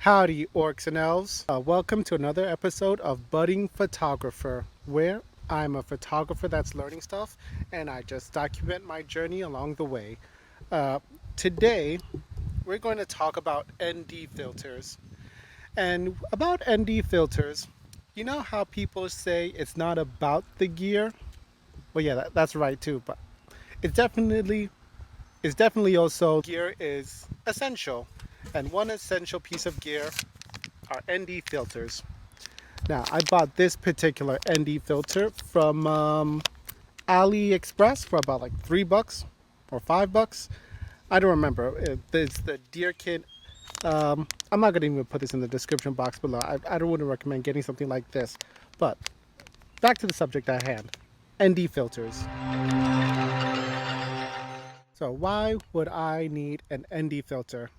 Howdy, orcs and elves. Welcome to another episode of Budding Photographer, where I'm a photographer that's learning stuff and I just document my journey along the way. Uh, Today, we're going to talk about ND filters. And about ND filters, you know how people say it's not about the gear? Well, yeah, that's right too, but it's definitely also gear is essential. And one essential piece of gear are ND filters. Now, I bought this particular ND filter from Aliexpress for about like $3 or $5. I don't remember. It's the Deer Kit. I'm not going to even put this in the description box below. I don't want to recommend getting something like this. But back to the subject at hand, ND filters. So why would I need an ND filter?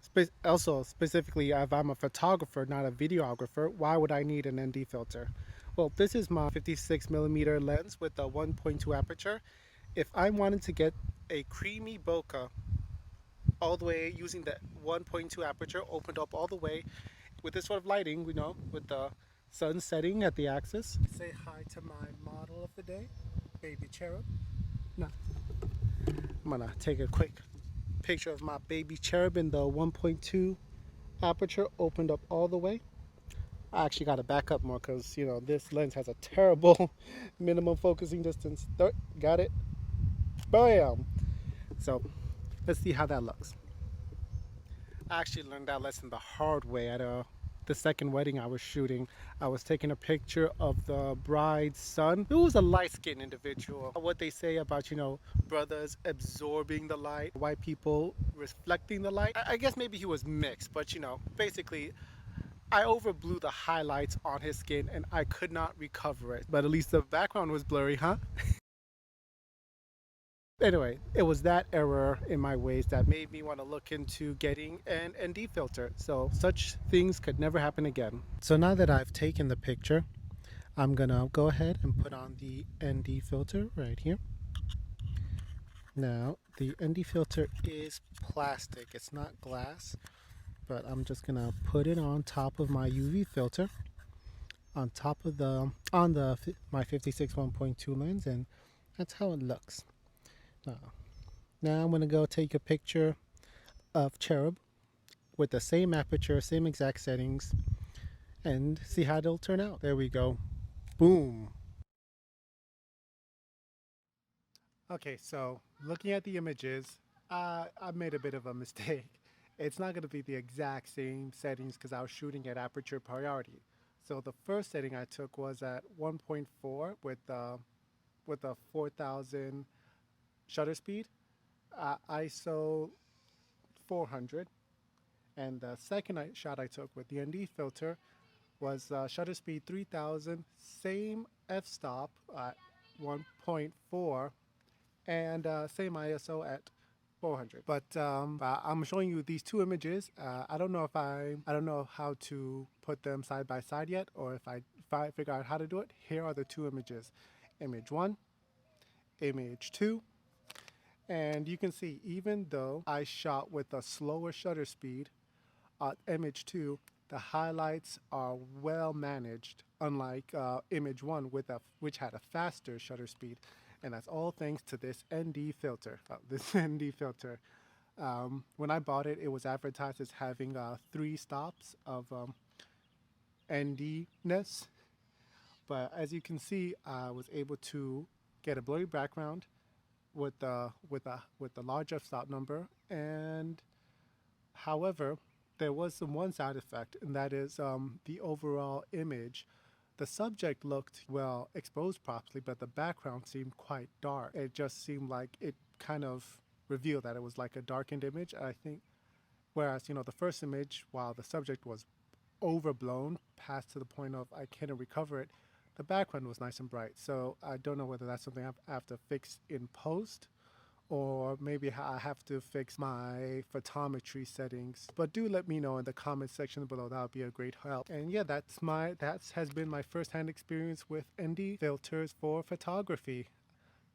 Also, specifically, if I'm a photographer, not a videographer, why would I need an ND filter? Well, this is my 56mm lens with a 1.2 aperture. If I wanted to get a creamy bokeh all the way using the 1.2 aperture, opened up all the way with this sort of lighting, with the sun setting at the axis. Say hi to my model of the day, baby cherub. No, I'm gonna take a quick picture of my baby cherub in the 1.2 aperture opened up all the way. I actually got to back up more because this lens has a terrible minimum focusing distance. Got it. Bam. So let's see how that looks. I actually learned that lesson the hard way at the second wedding I was shooting. I was taking a picture of the bride's son. It was a light-skinned individual. What they say about, brothers absorbing the light, white people reflecting the light. I guess maybe he was mixed, but basically I overblew the highlights on his skin and I could not recover it. But at least the background was blurry, huh? Anyway, it was that error in my ways that made me want to look into getting an ND filter. So such things could never happen again. So now that I've taken the picture, I'm gonna go ahead and put on the ND filter right here. Now, the ND filter is plastic, it's not glass, but I'm just gonna put it on top of my UV filter on top of my 56 1.2 lens, and that's how it looks. Now I'm gonna go take a picture of Cherub with the same aperture, same exact settings, and see how it'll turn out. There we go. Boom. Okay, so looking at the images, I made a bit of a mistake. It's not going to be the exact same settings because I was shooting at aperture priority. So the first setting I took was at 1.4 with a 4000 shutter speed, ISO 400, and the second shot I took with the ND filter was shutter speed 3000, same f-stop at 1.4, and same ISO at 400. But I'm showing you these two images. I don't know how to put them side by side yet, or if I figure out how to do it. Here are the two images: image one, image two. And you can see, even though I shot with a slower shutter speed, image 2, the highlights are well managed, unlike image 1, which had a faster shutter speed. And that's all thanks to this ND filter. This ND filter. When I bought it, it was advertised as having 3 stops of ND-ness. But as you can see, I was able to get a blurry background with the large f-stop number, and however, there was one side effect, and that is the overall image. The subject looked well exposed properly, but the background seemed quite dark. It just seemed like it kind of revealed that it was like a darkened image. I think, whereas the first image, while the subject was overblown past to the point of I couldn't recover it, the background was nice and bright. So I don't know whether that's something I have to fix in post, or maybe I have to fix my photometry settings. But do let me know in the comment section below. That would be a great help. And yeah, that has been my first-hand experience with ND filters for photography.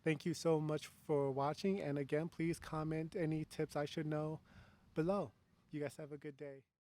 Thank you so much for watching, and again, please comment any tips I should know below. You guys have a good day.